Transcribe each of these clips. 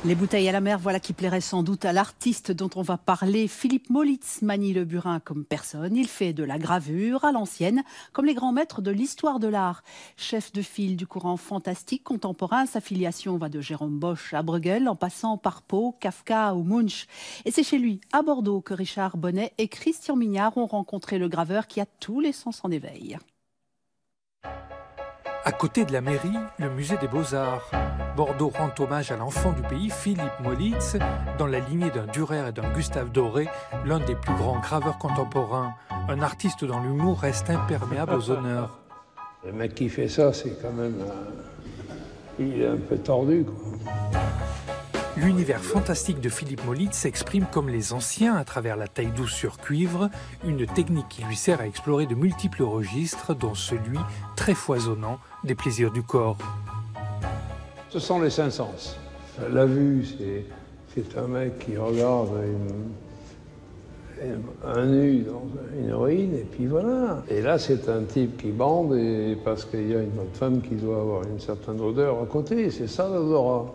Les bouteilles à la mer, voilà qui plairait sans doute à l'artiste dont on va parler. Philippe Molitz manie le burin comme personne. Il fait de la gravure à l'ancienne, comme les grands maîtres de l'histoire de l'art. Chef de file du courant fantastique contemporain, sa filiation va de Jérôme Bosch à Bruegel, en passant par Poe, Kafka ou Munch. Et c'est chez lui, à Bordeaux, que Richard Bonnet et Christian Mignard ont rencontré le graveur qui a tous les sens en éveil. À côté de la mairie, le musée des Beaux-Arts. Bordeaux rend hommage à l'enfant du pays, Philippe Molitz, dans la lignée d'un Dürer et d'un Gustave Doré, l'un des plus grands graveurs contemporains. Un artiste dont l'humour reste imperméable aux honneurs. Le mec qui fait ça, c'est quand même... il est un peu tordu, quoi. L'univers fantastique de Philippe Molitz s'exprime comme les anciens à travers la taille douce sur cuivre, une technique qui lui sert à explorer de multiples registres, dont celui, très foisonnant, des plaisirs du corps. Ce sont les cinq sens. La vue, c'est un mec qui regarde un nu dans une ruine, et puis voilà. Et là, c'est un type qui bande parce qu'il y a une autre femme qui doit avoir une certaine odeur à côté. C'est ça l'odorat.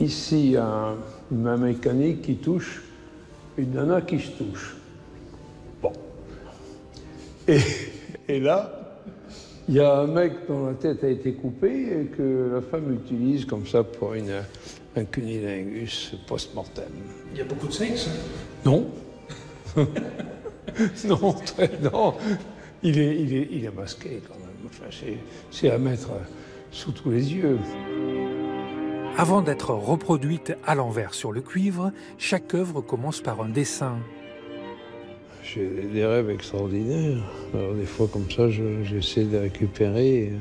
Ici, il y a une main mécanique qui touche, une nana qui se touche. Bon. Et là, il y a un mec dont la tête a été coupée et que la femme utilise comme ça pour un cunnilingus post-mortem. Il y a beaucoup de sexe? Non. Non, non. Il est masqué quand même. Enfin, c'est à mettre sous tous les yeux. Avant d'être reproduite à l'envers sur le cuivre, chaque œuvre commence par un dessin. J'ai des rêves extraordinaires. Alors des fois comme ça, j'essaie de récupérer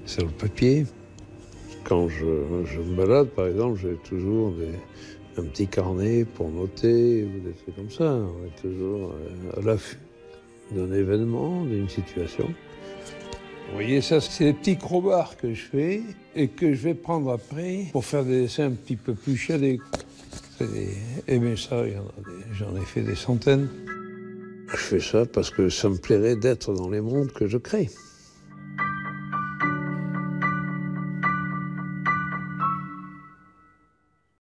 sur le papier. Quand je me balade, par exemple, j'ai toujours un petit carnet pour noter ou des trucs comme ça. On est toujours à l'affût d'un événement, d'une situation. Vous voyez, ça, c'est des petits crobards que je fais et que je vais prendre après pour faire des dessins un petit peu plus chiadés. Mais ça, j'en ai fait des centaines. Je fais ça parce que ça me plairait d'être dans les mondes que je crée.